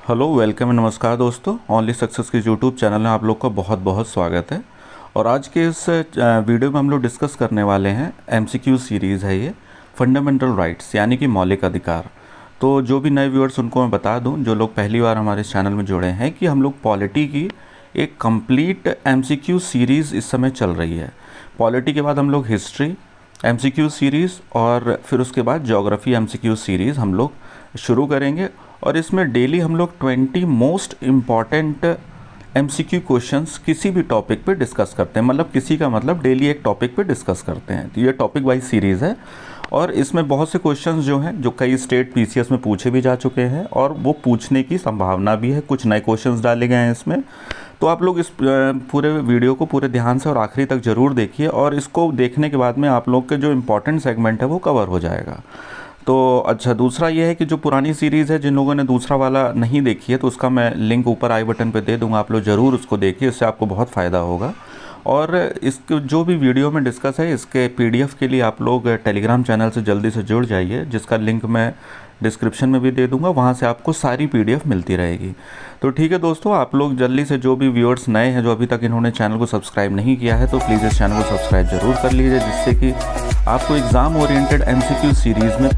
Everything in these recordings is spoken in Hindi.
हेलो, वेलकम एंड नमस्कार दोस्तों। ओनली सक्सेस के यूट्यूब चैनल में आप लोग का बहुत बहुत स्वागत है। और आज के इस वीडियो में हम लोग डिस्कस करने वाले हैं एमसीक्यू सीरीज़ है ये, फंडामेंटल राइट्स यानी कि मौलिक अधिकार। तो जो भी नए व्यूअर्स उनको मैं बता दूं, जो लोग पहली बार हमारे इस चैनल में जुड़े हैं, कि हम लोग पॉलिटी की एक कंप्लीट एमसीक्यू सीरीज़ इस समय चल रही है। पॉलिटी के बाद हम लोग हिस्ट्री एमसीक्यू सीरीज़ और फिर उसके बाद ज्योग्राफी एमसीक्यू सीरीज़ हम लोग शुरू करेंगे। और इसमें डेली हम लोग 20 मोस्ट इम्पॉर्टेंट एमसीक्यू क्वेश्चंस किसी भी टॉपिक पे डिस्कस करते हैं। मतलब किसी का मतलब डेली एक टॉपिक पे डिस्कस करते हैं। तो ये टॉपिक वाइज सीरीज़ है और इसमें बहुत से क्वेश्चंस जो हैं, जो कई स्टेट पीसीएस में पूछे भी जा चुके हैं और वो पूछने की संभावना भी है। कुछ नए क्वेश्चंस डाले गए हैं इसमें। तो आप लोग इस पूरे वीडियो को पूरे ध्यान से और आखिरी तक ज़रूर देखिए, और इसको देखने के बाद में आप लोग के जो इम्पोर्टेंट सेगमेंट है वो कवर हो जाएगा। तो अच्छा, दूसरा ये है कि जो पुरानी सीरीज़ है, जिन लोगों ने दूसरा वाला नहीं देखी है, तो उसका मैं लिंक ऊपर आई बटन पे दे दूंगा। आप लोग ज़रूर उसको देखिए, इससे आपको बहुत फ़ायदा होगा। और इसके जो भी वीडियो में डिस्कस है, इसके पीडीएफ के लिए आप लोग टेलीग्राम चैनल से जल्दी से जुड़ जाइए, जिसका लिंक मैं डिस्क्रिप्शन में भी दे दूंगा। वहाँ से आपको सारी पीडीएफ मिलती रहेगी। तो ठीक है दोस्तों, आप लोग जल्दी से, जो भी व्यूअर्स नए हैं, जो अभी तक इन्होंने चैनल को सब्सक्राइब नहीं किया है, तो प्लीज़ इस चैनल को सब्सक्राइब ज़रूर कर लीजिए, जिससे कि आपको एग्ज़ाम ओरिएंटेड एमसीक्यू सीरीज़ में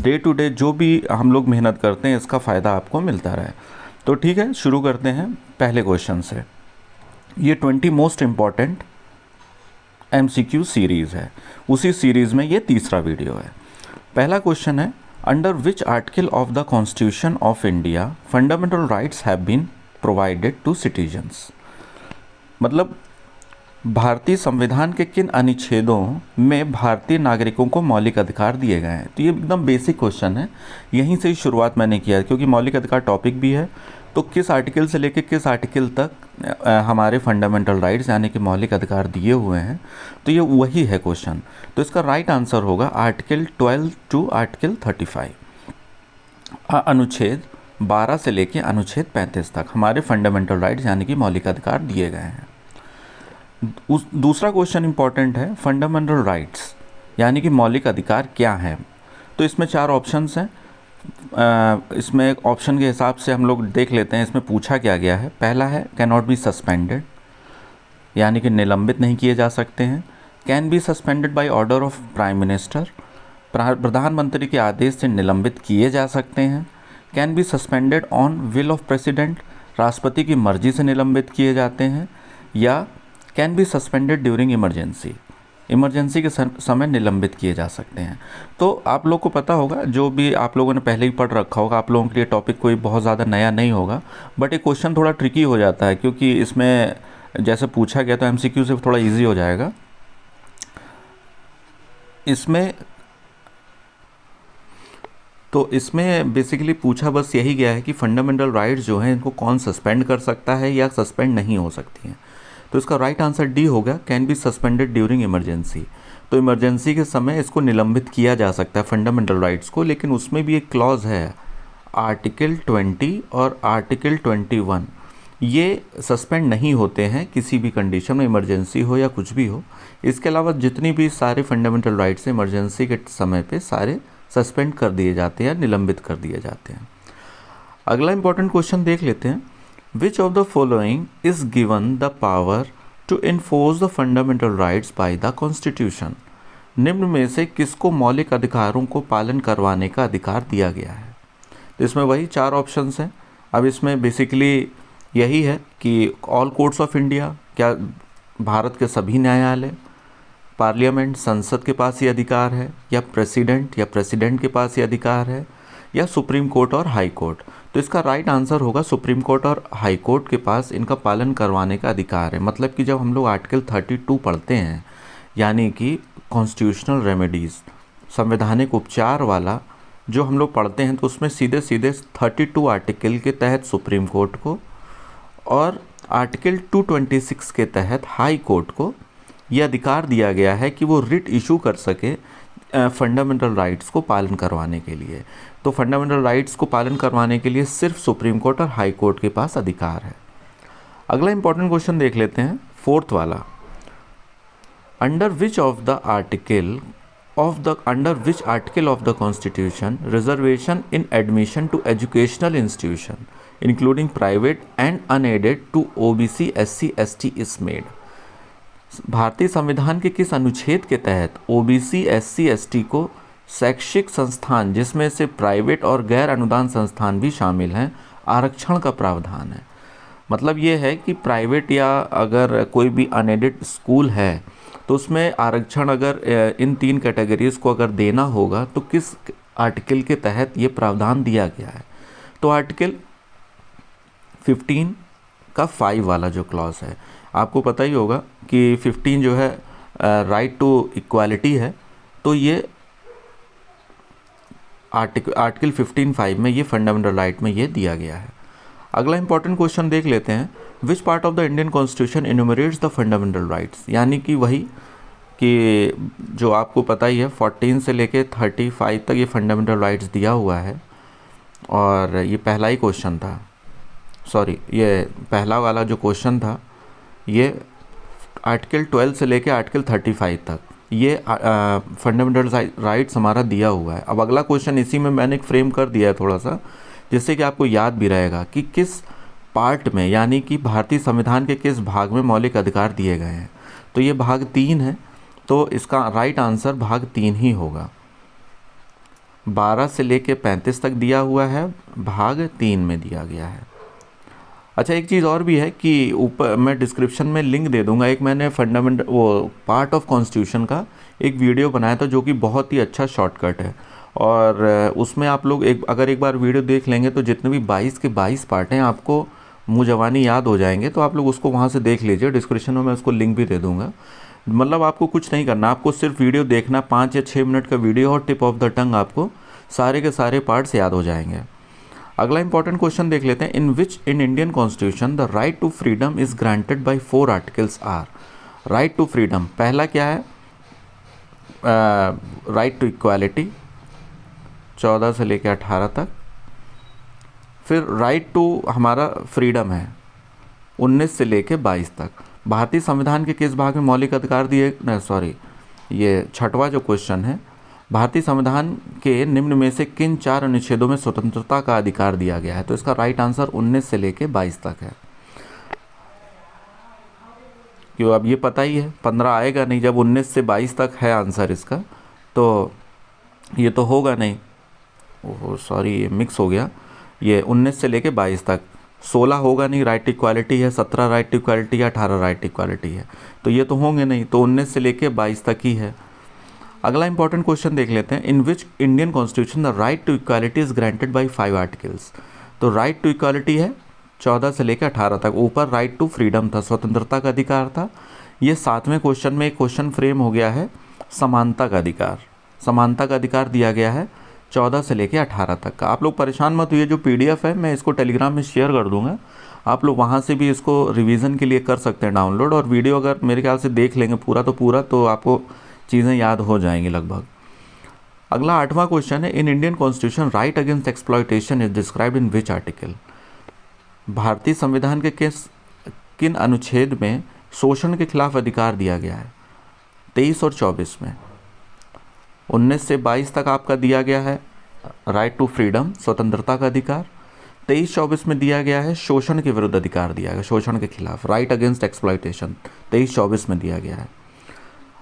डे टू डे जो भी हम लोग मेहनत करते हैं, इसका फ़ायदा आपको मिलता रहे। तो ठीक है, शुरू करते हैं पहले क्वेश्चन से। ये 20 मोस्ट इम्पॉर्टेंट एमसीक्यू सीरीज़ है। उसी सीरीज़ में ये तीसरा वीडियो है। पहला क्वेश्चन है, under which article of the constitution of India fundamental rights have been provided to citizens. मतलब भारतीय संविधान के किन अनुच्छेदों में भारतीय नागरिकों को मौलिक अधिकार दिए गए हैं। तो ये एकदम बेसिक क्वेश्चन है, यहीं से ही शुरुआत मैंने किया है, क्योंकि मौलिक अधिकार टॉपिक भी है। तो किस आर्टिकल से लेकर किस आर्टिकल तक हमारे फंडामेंटल राइट्स यानी कि मौलिक अधिकार दिए हुए हैं, तो ये वही है क्वेश्चन। तो इसका राइट आंसर होगा आर्टिकल 12 टू आर्टिकल 35। अनुच्छेद 12 से लेकर अनुच्छेद 35 तक हमारे फंडामेंटल राइट्स यानी कि मौलिक अधिकार दिए गए हैं। दूसरा क्वेश्चन इंपॉर्टेंट है, फंडामेंटल राइट्स यानी कि मौलिक अधिकार क्या है। तो इसमें 4 ऑप्शंस हैं। इसमें एक ऑप्शन के हिसाब से हम लोग देख लेते हैं इसमें पूछा क्या गया है। पहला है, कैन नॉट बी सस्पेंडेड यानी कि निलंबित नहीं किए जा सकते हैं। Can be suspended by order of prime minister, प्रधानमंत्री के आदेश से निलंबित किए जा सकते हैं। Can be suspended on will of president, राष्ट्रपति की मर्जी से निलंबित किए जाते हैं। या can be suspended during emergency, emergency के समय निलंबित किए जा सकते हैं। तो आप लोग को पता होगा, जो भी आप लोगों ने पहले ही पढ़ रखा होगा, आप लोगों के लिए टॉपिक कोई बहुत ज़्यादा नया नहीं होगा। बट ये क्वेश्चन थोड़ा ट्रिकी हो जाता है, क्योंकि इसमें जैसे पूछा गया तो एमसीक्यू से थोड़ा इजी हो जाएगा। इसमें बेसिकली पूछा बस यही गया है कि फंडामेंटल राइट्स जो हैं, इनको कौन सस्पेंड कर सकता है या सस्पेंड नहीं हो सकती हैं। तो इसका राइट आंसर डी होगा, can be suspended during emergency. तो इमरजेंसी के समय इसको निलंबित किया जा सकता है फंडामेंटल राइट्स को, लेकिन उसमें भी एक क्लॉज है, आर्टिकल 20 और आर्टिकल 21। ये सस्पेंड नहीं होते हैं किसी भी कंडीशन में, इमरजेंसी हो या कुछ भी हो। इसके अलावा जितनी भी सारे फंडामेंटल राइट्स इमरजेंसी के समय पे सारे सस्पेंड कर दिए जाते हैं, निलंबित कर दिए जाते हैं। अगला इंपॉर्टेंट क्वेश्चन देख लेते हैं, Which of the following is given the power to enforce the fundamental rights by the Constitution? निम्न में से किसको मौलिक अधिकारों को पालन करवाने का अधिकार दिया गया है। तो इसमें वही 4 ऑप्शंस हैं। अब इसमें बेसिकली यही है कि ऑल कोर्ट्स ऑफ इंडिया, क्या भारत के सभी न्यायालय, पार्लियामेंट संसद के पास ये अधिकार है, या प्रेसिडेंट के पास ये अधिकार है, या सुप्रीम कोर्ट और हाई कोर्ट। तो इसका राइट आंसर होगा सुप्रीम कोर्ट और हाई कोर्ट के पास इनका पालन करवाने का अधिकार है। मतलब कि जब हम लोग आर्टिकल 32 पढ़ते हैं, यानी कि कॉन्स्टिट्यूशनल रेमेडीज़, संवैधानिक उपचार वाला जो हम लोग पढ़ते हैं, तो उसमें सीधे सीधे 32 आर्टिकल के तहत सुप्रीम कोर्ट को और आर्टिकल 226 के तहत हाई कोर्ट को यह अधिकार दिया गया है कि वो रिट इशू कर सके फंडामेंटल राइट्स को पालन करवाने के लिए। तो फंडामेंटल राइट्स को पालन करवाने के लिए सिर्फ सुप्रीम कोर्ट और हाई कोर्ट के पास अधिकार है। अगला इंपॉर्टेंट क्वेश्चन देख लेते हैं, 4th वाला, under which article of the constitution reservation in admission to educational institution including private and unaided to OBC SC ST is made. भारतीय संविधान के किस अनुच्छेद के तहत ओबीसी एससी एसटी को शैक्षिक संस्थान, जिसमें से प्राइवेट और गैर अनुदान संस्थान भी शामिल हैं, आरक्षण का प्रावधान है? मतलब ये है कि प्राइवेट या अगर कोई भी अनएडेड स्कूल है तो उसमें आरक्षण अगर इन 3 कैटेगरीज को अगर देना होगा तो किस आर्टिकल के तहत ये प्रावधान दिया गया है? तो आर्टिकल 15 का 5 वाला जो क्लॉज है, आपको पता ही होगा कि 15 जो है राइट टू इक्वालिटी है, तो ये आर्टिकल 15(5) में ये फंडामेंटल राइट में ये दिया गया है। अगला इंपॉर्टेंट क्वेश्चन देख लेते हैं, which part of the Indian constitution enumerates the fundamental rights? यानी कि वही कि जो आपको पता ही है 14 से लेके 35 तक ये फंडामेंटल राइट्स दिया हुआ है, और ये पहला ही क्वेश्चन था, सॉरी ये पहला वाला जो क्वेश्चन था ये आर्टिकल 12 से लेके आर्टिकल 35 तक ये फंडामेंटल राइट्स हमारा दिया हुआ है। अब अगला क्वेश्चन इसी में मैंने एक फ्रेम कर दिया है थोड़ा सा, जिससे कि आपको याद भी रहेगा कि किस पार्ट में, यानी कि भारतीय संविधान के किस भाग में मौलिक अधिकार दिए गए हैं। तो ये भाग 3 है, तो इसका राइट आंसर भाग 3 ही होगा। 12 से लेके 35 तक दिया हुआ है, भाग 3 में दिया गया है। अच्छा, एक चीज़ और भी है कि ऊपर मैं डिस्क्रिप्शन में लिंक दे दूंगा, एक मैंने फंडामेंटल वो पार्ट ऑफ कॉन्स्टिट्यूशन का एक वीडियो बनाया था जो कि बहुत ही अच्छा शॉर्टकट है, और उसमें आप लोग अगर एक बार वीडियो देख लेंगे तो जितने भी 22 के 22 पार्ट हैं आपको मुँह जवानी याद हो जाएंगे। तो आप लोग उसको वहाँ से देख लीजिए, डिस्क्रिप्शन में मैं उसको लिंक भी दे दूँगा। मतलब आपको कुछ नहीं करना, आपको सिर्फ वीडियो देखना, 5 या 6 मिनट का वीडियो, और टिप ऑफ द टंग आपको सारे के सारे पार्ट्स याद हो जाएंगे। अगला इंपॉर्टेंट क्वेश्चन देख लेते हैं, in Indian constitution the right to freedom is granted by 4 articles are. Right to freedom, पहला क्या है? राइट टू इक्वालिटी 14 से लेकर 18 तक। फिर राइट टू हमारा फ्रीडम है 19 से लेकर 22 तक। भारतीय संविधान के किस भाग में मौलिक अधिकार दिए, सॉरी ये 6वां जो क्वेश्चन है, भारतीय संविधान के निम्न में से किन 4 अनुच्छेदों में स्वतंत्रता का अधिकार दिया गया है? तो इसका राइट आंसर 19 से लेकर 22 तक है। क्यों, अब ये पता ही है 15 आएगा नहीं, जब 19 से 22 तक है आंसर इसका, तो ये तो होगा नहीं। ओह सॉरी, ये मिक्स हो गया, ये 19 से लेके 22 तक 16 होगा नहीं, राइट इक्वालिटी है, 17 राइट इक्वालिटी है, 18 राइट इक्वालिटी है, तो ये तो होंगे नहीं, तो 19 से लेके 22 तक ही है। अगला इंपॉर्टेंट क्वेश्चन देख लेते हैं, in which Indian constitution the right to equality is granted by 5 articles. तो राइट टू इक्वालिटी है 14 से लेकर 18 तक, ऊपर राइट टू फ्रीडम था, स्वतंत्रता का अधिकार था। ये 7वें क्वेश्चन में एक क्वेश्चन फ्रेम हो गया है, समानता का अधिकार। समानता का अधिकार दिया गया है 14 से लेकर 18 तक का। आप लोग परेशान मत हुइए, जो PDF है मैं इसको टेलीग्राम में शेयर कर दूंगा, आप लोग वहाँ से भी इसको रिवीजन के लिए कर सकते हैं डाउनलोड, और वीडियो अगर मेरे ख्याल से देख लेंगे पूरा तो पूरा, तो आपको चीज़ें याद हो जाएंगी लगभग। अगला 8वां क्वेश्चन है, इन Indian constitution right against exploitation is described in which article. भारतीय संविधान के किन अनुच्छेद में शोषण के खिलाफ अधिकार दिया गया है? 23 और 24 में। 19 से 22 तक आपका दिया गया है राइट टू फ्रीडम, स्वतंत्रता का अधिकार। 23-24 में दिया गया है शोषण के विरुद्ध अधिकार दिया गया, शोषण के खिलाफ, राइट अगेंस्ट एक्सप्लॉयटेशन 23-24 में दिया गया है।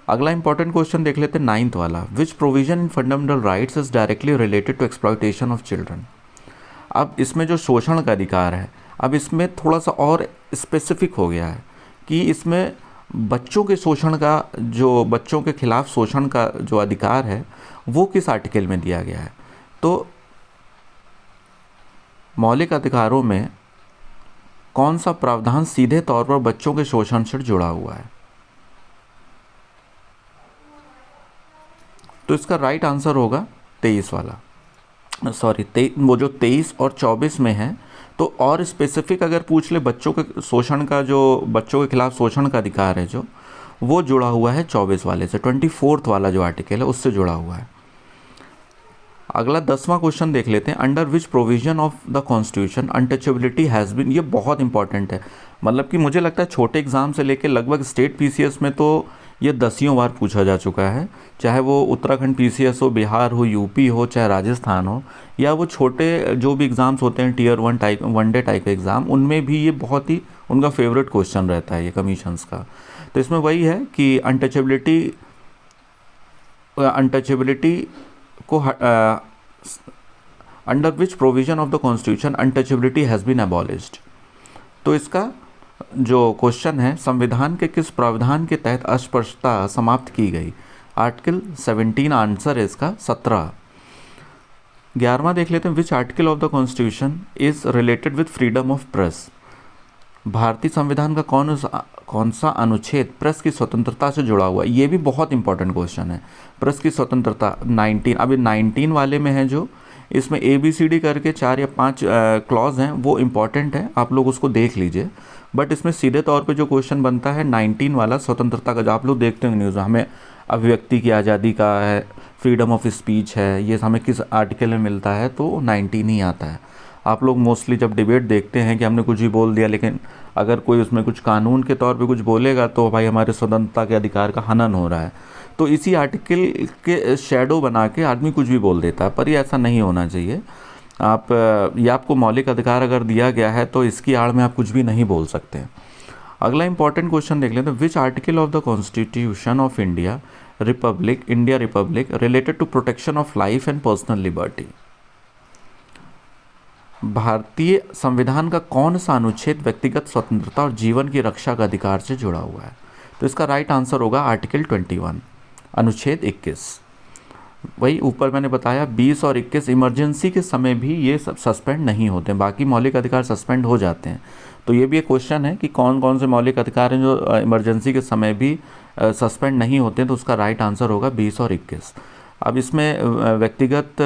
अगला इंपॉर्टेंट क्वेश्चन देख लेते हैं 9th वाला, which provision in fundamental rights is directly related to exploitation of children. अब इसमें जो शोषण का अधिकार है, अब इसमें थोड़ा सा और स्पेसिफिक हो गया है कि इसमें बच्चों के शोषण का, जो बच्चों के खिलाफ शोषण का जो अधिकार है वो किस आर्टिकल में दिया गया है। तो मौलिक अधिकारों में कौन सा प्रावधान सीधे तौर पर बच्चों के शोषण से जुड़ा हुआ है? तो इसका राइट आंसर होगा 23 वाला, सॉरी वो जो 23 और 24 में है। तो और स्पेसिफिक अगर पूछ ले, बच्चों के शोषण का, जो बच्चों के खिलाफ शोषण का अधिकार है जो, वो जुड़ा हुआ है 24 वाले से, 24th वाला जो आर्टिकल है उससे जुड़ा हुआ है। अगला 10वां क्वेश्चन देख लेते हैं, under which provision of the constitution untouchability has been. ये बहुत इंपॉर्टेंट है, मतलब कि मुझे लगता है छोटे एग्जाम से लेकर लगभग स्टेट PCS में तो ये 10 बार पूछा जा चुका है, चाहे वो उत्तराखंड PCS हो, बिहार हो, यूपी हो, चाहे राजस्थान हो, या वो छोटे जो भी एग्ज़ाम्स होते हैं tier 1 type one day type exam, उनमें भी ये बहुत ही उनका फेवरेट क्वेश्चन रहता है ये कमीशंस का। तो इसमें वही है कि अनटचेबिलिटी को under which provision of the constitution untouchability has been abolished. तो इसका जो क्वेश्चन है, संविधान के किस प्रावधान के तहत अस्पृश्यता समाप्त की गई? आर्टिकल 17, आंसर है इसका 17। 11वां देख लेते हैं, which article of the constitution is related with freedom of press. भारतीय संविधान का कौन सा अनुच्छेद प्रेस की स्वतंत्रता से जुड़ा हुआ है? ये भी बहुत इंपॉर्टेंट क्वेश्चन है। प्रेस की स्वतंत्रता 19, अभी 19 वाले में है जो इसमें ABCD करके 4 या 5 क्लॉज हैं, वो इम्पॉर्टेंट है, आप लोग उसको देख लीजिए। बट इसमें सीधे तौर पे जो क्वेश्चन बनता है 19 वाला स्वतंत्रता का, जो आप लोग देखते हैं न्यूज़, हमें अभिव्यक्ति की आज़ादी का है, फ्रीडम ऑफ स्पीच है, ये हमें किस आर्टिकल में मिलता है, तो 19 ही आता है। आप लोग मोस्टली जब डिबेट देखते हैं कि हमने कुछ भी बोल दिया, लेकिन अगर कोई उसमें कुछ कानून के तौर पे कुछ बोलेगा तो भाई हमारे स्वतंत्रता के अधिकार का हनन हो रहा है। तो इसी आर्टिकल के शैडो बना के आदमी कुछ भी बोल देता है, पर ये ऐसा नहीं होना चाहिए। ये आपको मौलिक अधिकार अगर दिया गया है तो इसकी आड़ में आप कुछ भी नहीं बोल सकते। अगला इंपॉर्टेंट क्वेश्चन देख लेते हैं, which article of the constitution of India republic related to protection of life and personal liberty. भारतीय संविधान का कौन सा अनुच्छेद व्यक्तिगत स्वतंत्रता और जीवन की रक्षा का अधिकार से जुड़ा हुआ है? तो इसका राइट आंसर होगा आर्टिकल 21, अनुच्छेद 21। वही ऊपर मैंने बताया 20 और 21 इमरजेंसी के समय भी ये सस्पेंड नहीं होते हैं, बाकी मौलिक अधिकार सस्पेंड हो जाते हैं। तो ये भी एक क्वेश्चन है कि कौन कौन से मौलिक अधिकार हैं जो इमरजेंसी के समय भी सस्पेंड नहीं होते हैं, तो उसका राइट आंसर होगा 20 और 21। अब इसमें व्यक्तिगत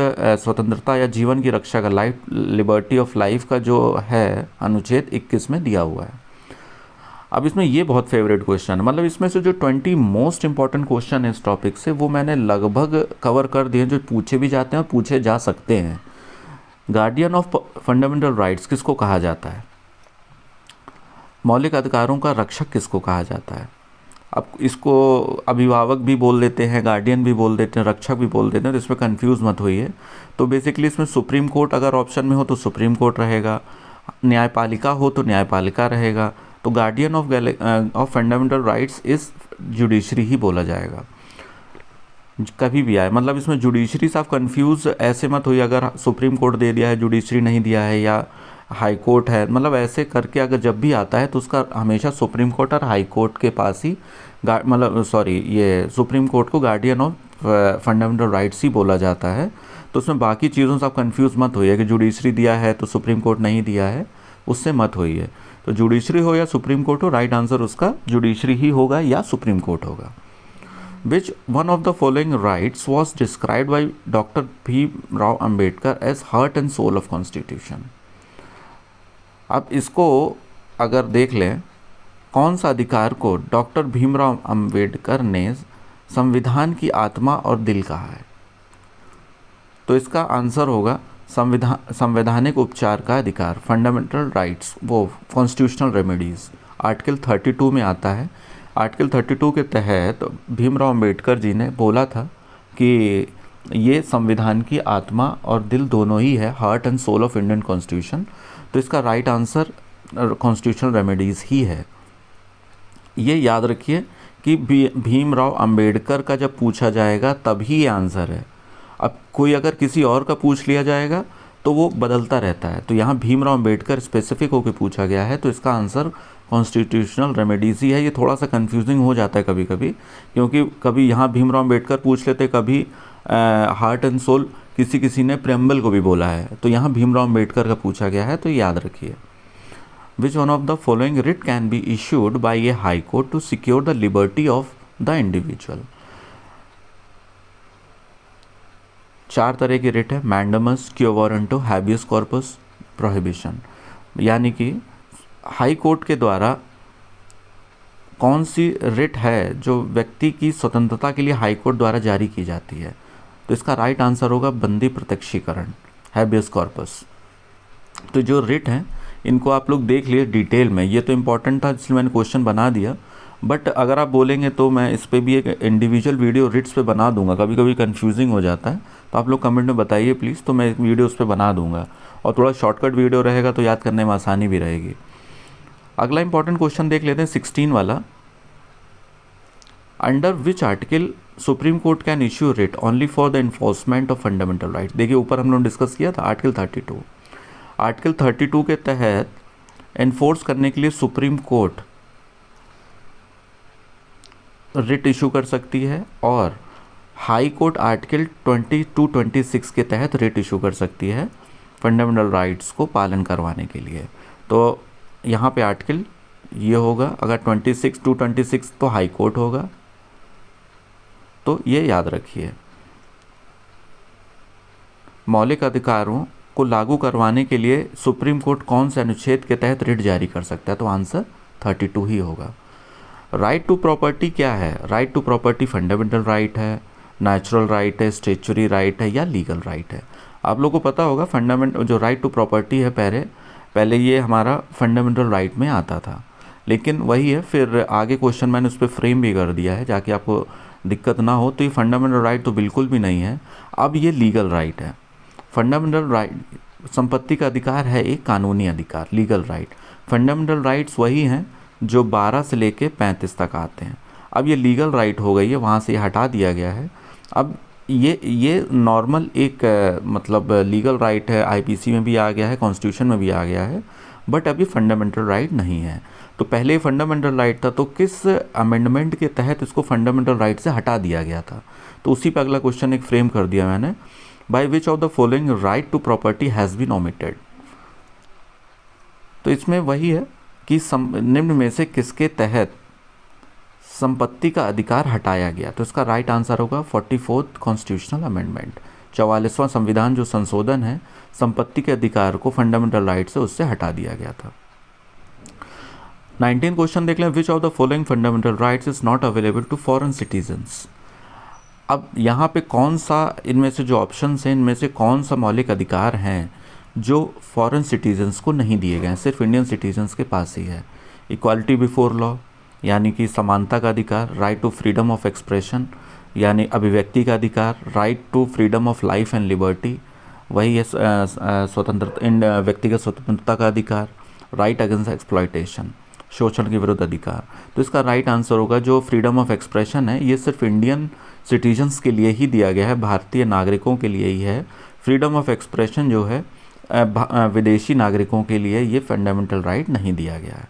स्वतंत्रता या जीवन की रक्षा का, लिबर्टी ऑफ लाइफ का जो है अनुच्छेद 21 में दिया हुआ है। अब इसमें ये बहुत फेवरेट क्वेश्चन है, मतलब इसमें से जो 20 मोस्ट इंपॉर्टेंट क्वेश्चन है इस टॉपिक से, वो मैंने लगभग कवर कर दिए, जो पूछे भी जाते हैं और पूछे जा सकते हैं। गार्डियन ऑफ फंडामेंटल राइट्स किसको कहा जाता है? मौलिक अधिकारों का रक्षक किसको कहा जाता है? अब इसको अभिभावक भी बोल देते हैं, गार्डियन भी बोल देते हैं, रक्षक भी बोल देते हैं, तो इसमें कंफ्यूज मत होइए। तो बेसिकली इसमें सुप्रीम कोर्ट अगर ऑप्शन में हो तो सुप्रीम कोर्ट रहेगा, न्यायपालिका हो तो न्यायपालिका रहेगा। तो गार्डियन ऑफ फंडामेंटल राइट्स इस जुडिशरी ही बोला जाएगा, कभी भी आए। मतलब इसमें जुडिशरी से आप कन्फ्यूज़ ऐसे मत होइए, अगर सुप्रीम कोर्ट दे दिया है जुडिशरी नहीं दिया है, या हाई कोर्ट है, मतलब ऐसे करके अगर जब भी आता है तो उसका हमेशा सुप्रीम कोर्ट और हाई कोर्ट के पास ही ये सुप्रीम कोर्ट को गार्डियन ऑफ फंडामेंटल राइट्स ही बोला जाता है। तो उसमें बाकी चीज़ों से आप कंफ्यूज मत होइए कि जुडिशरी दिया है तो सुप्रीम कोर्ट नहीं दिया है, उससे मत होइए। तो जुडिशरी हो या सुप्रीम कोर्ट हो, राइट आंसर उसका जुडिशरी ही होगा या सुप्रीम कोर्ट होगा। Which one of the following rights was described by Dr. Bhimrao Ambedkar as heart and soul of Constitution? अब इसको अगर देख लें, कौन सा अधिकार को डॉक्टर भीमराव अंबेडकर ने संविधान की आत्मा और दिल कहा है? तो इसका आंसर होगा संवैधानिक उपचार का अधिकार, फंडामेंटल राइट्स, वो कॉन्स्टिट्यूशनल रेमेडीज़, आर्टिकल 32 में आता है। आर्टिकल 32 के तहत भीमराव अंबेडकर जी ने बोला था कि ये संविधान की आत्मा और दिल दोनों ही है, heart and soul of Indian constitution. तो इसका राइट आंसर कॉन्स्टिट्यूशनल रेमेडीज़ ही है। ये याद रखिए कि भीमराव अंबेडकर का जब पूछा जाएगा तभी ये आंसर है। अब कोई अगर किसी और का पूछ लिया जाएगा तो वो बदलता रहता है। तो यहाँ भीमराव अंबेडकर स्पेसिफिक होकर पूछा गया है, तो इसका आंसर कॉन्स्टिट्यूशनल रेमेडीज़ ही है। ये थोड़ा सा कंफ्यूजिंग हो जाता है कभी कभी, क्योंकि कभी यहाँ भीमराव अंबेडकर पूछ लेते, कभी हार्ट एंड सोल किसी ने प्रेम्बल को भी बोला है, तो यहाँ भीमराव अंबेडकर का पूछा गया है, तो याद रखिए। Which one of the following writ can be issued by a high court to secure the liberty of the individual? 4 तरह की रिट है, मैंडमस, क्यो वारंटो, हैबियस कॉर्पस, प्रोहिबिशन। यानी कि हाई कोर्ट के द्वारा कौन सी रिट है जो व्यक्ति की स्वतंत्रता के लिए हाई कोर्ट द्वारा जारी की जाती है? तो इसका राइट आंसर होगा बंदी प्रत्यक्षीकरण, हैबियस कॉर्पस। तो जो रिट हैं इनको आप लोग देख लिए डिटेल में, ये तो इम्पॉर्टेंट था इसलिए मैंने क्वेश्चन बना दिया, बट अगर आप बोलेंगे तो मैं इस पर भी एक इंडिविजुअल वीडियो रिट्स पे बना दूंगा, कभी कभी कंफ्यूजिंग हो जाता है, तो आप लोग कमेंट में बताइए प्लीज़, तो मैं एक वीडियो उस पर बना दूंगा और थोड़ा शॉर्टकट वीडियो रहेगा तो याद करने में आसानी भी रहेगी। अगला इंपॉर्टेंट क्वेश्चन देख लेते हैं 16 वाला। Under which article supreme court can issue writ only for the enforcement of fundamental right. देखिए ऊपर हम लोग डिस्कस किया था आर्टिकल 32। आर्टिकल 32 के तहत एनफोर्स करने के लिए सुप्रीम कोर्ट रिट इशू कर सकती है और हाई कोर्ट आर्टिकल 22-26 के तहत रिट इशू कर सकती है फंडामेंटल राइट्स को पालन करवाने के लिए। तो यहाँ पे आर्टिकल ये होगा, अगर 26-26 तो हाई कोर्ट होगा, तो ये याद रखिए। मौलिक अधिकारों को लागू करवाने के लिए सुप्रीम कोर्ट कौन से अनुच्छेद के तहत रिट जारी कर सकता है, तो आंसर 32 ही होगा। राइट टू प्रॉपर्टी क्या है? Right to property fundamental right है, नेचुरल राइट है, स्टेचुरी राइट है या लीगल राइट है। आप लोगों को पता होगा फंडामेंटल जो राइट टू प्रॉपर्टी है पहले ये हमारा फंडामेंटल राइट में आता था, लेकिन वही है फिर आगे क्वेश्चन मैंने उस पर फ्रेम भी कर दिया है जाके आपको दिक्कत ना हो। तो ये फंडामेंटल राइट तो बिल्कुल भी नहीं है, अब ये लीगल राइट है। फंडामेंटल राइट संपत्ति का अधिकार है एक कानूनी अधिकार, लीगल राइट। फंडामेंटल राइट्स वही हैं जो 12 से लेके 35 तक आते हैं। अब ये लीगल राइट हो गई है, वहाँ से हटा दिया गया है। अब ये नॉर्मल एक मतलब लीगल राइट है, आईपीसी में भी आ गया है, कॉन्स्टिट्यूशन में भी आ गया है, बट अभी फंडामेंटल राइट नहीं है। तो पहले फंडामेंटल राइट था, तो किस अमेंडमेंट के तहत इसको फंडामेंटल राइट से हटा दिया गया था, तो उसी पे अगला क्वेश्चन एक फ्रेम कर दिया मैंने। By which of the following right to property has been omitted. तो इसमें वही है कि निम्न में से किसके तहत संपत्ति का अधिकार हटाया गया, तो इसका राइट आंसर होगा 44th कॉन्स्टिट्यूशनल अमेंडमेंट। 44वां संविधान जो संशोधन है, संपत्ति के अधिकार को फंडामेंटल राइट से उससे हटा दिया गया था। 19 क्वेश्चन देख लें। Which of the following fundamental rights is not available to foreign citizens. अब यहाँ पे कौन सा, इनमें से जो ऑप्शन हैं इनमें से कौन सा मौलिक अधिकार हैं जो फॉरेन सिटीजन्स को नहीं दिए गए हैं, सिर्फ इंडियन सिटीजन्स के पास ही है। इक्वालिटी बिफोर लॉ यानी कि समानता का अधिकार, right to freedom of expression यानी अभिव्यक्ति का अधिकार, right to freedom of life and liberty वही है स्वतंत्रता, व्यक्तिगत स्वतंत्रता का अधिकार, राइट अगेंस्ट एक्सप्लॉयटेशन शोषण के विरुद्ध अधिकार। तो इसका राइट आंसर होगा जो फ्रीडम ऑफ एक्सप्रेशन है, ये सिर्फ इंडियन सिटीजन्स के लिए ही दिया गया है, भारतीय नागरिकों के लिए ही है। फ्रीडम ऑफ एक्सप्रेशन जो है विदेशी नागरिकों के लिए ये फंडामेंटल राइट नहीं दिया गया है।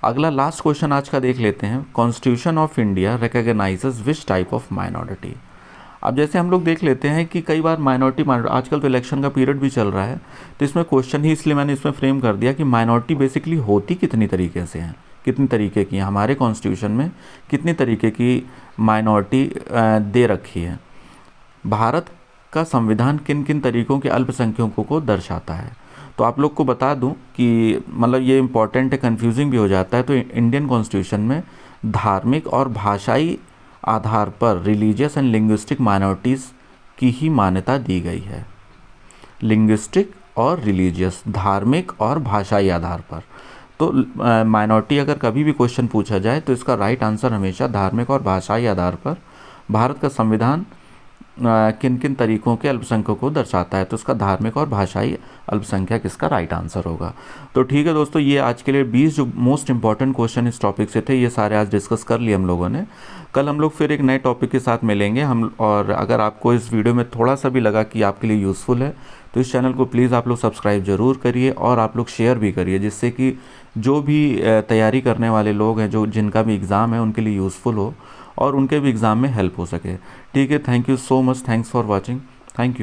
अगला लास्ट क्वेश्चन आज का देख लेते हैं। Constitution of India recognises which type of minority. अब जैसे हम लोग देख लेते हैं कि कई बार माइनॉरिटी आजकल तो इलेक्शन का पीरियड भी चल रहा है, तो इसमें क्वेश्चन ही इसलिए मैंने इसमें फ्रेम कर दिया कि माइनॉरिटी बेसिकली होती कितनी तरीके से हैं, कितनी तरीके की हैं, हमारे कॉन्स्टिट्यूशन में कितनी तरीके की माइनॉरिटी दे रखी है। भारत का संविधान किन किन तरीकों के अल्पसंख्यकों को दर्शाता है। तो आप लोग को बता दूं कि मतलब ये इम्पॉर्टेंट है, कन्फ्यूजिंग भी हो जाता है। तो इंडियन कॉन्स्टिट्यूशन में धार्मिक और भाषाई आधार पर रिलीजियस एंड लिंग्विस्टिक माइनॉरिटीज़ की ही मान्यता दी गई है। लिंग्विस्टिक और रिलीजियस, धार्मिक और भाषाई आधार पर। तो माइनॉरिटी अगर कभी भी क्वेश्चन पूछा जाए तो इसका राइट आंसर हमेशा धार्मिक और भाषाई आधार पर भारत का संविधान किन किन तरीकों के अल्पसंख्यकों को दर्शाता है, तो उसका धार्मिक और भाषाई अल्पसंख्यक इसका राइट आंसर होगा। तो ठीक है दोस्तों, ये आज के लिए 20 जो मोस्ट इंपॉर्टेंट क्वेश्चन इस टॉपिक से थे, ये सारे आज डिस्कस कर लिए हम लोगों ने। कल हम लोग फिर एक नए टॉपिक के साथ मिलेंगे हम। और अगर आपको इस वीडियो में थोड़ा सा भी लगा कि आपके लिए यूज़फुल है तो इस चैनल को प्लीज़ आप लोग सब्सक्राइब ज़रूर करिए और आप लोग शेयर भी करिए, जिससे कि जो भी तैयारी करने वाले लोग हैं, जो जिनका भी एग्ज़ाम है, उनके लिए यूज़फुल हो और उनके भी एग्ज़ाम में हेल्प हो सके। ठीक है, thank you so much, thanks for watching, thank you.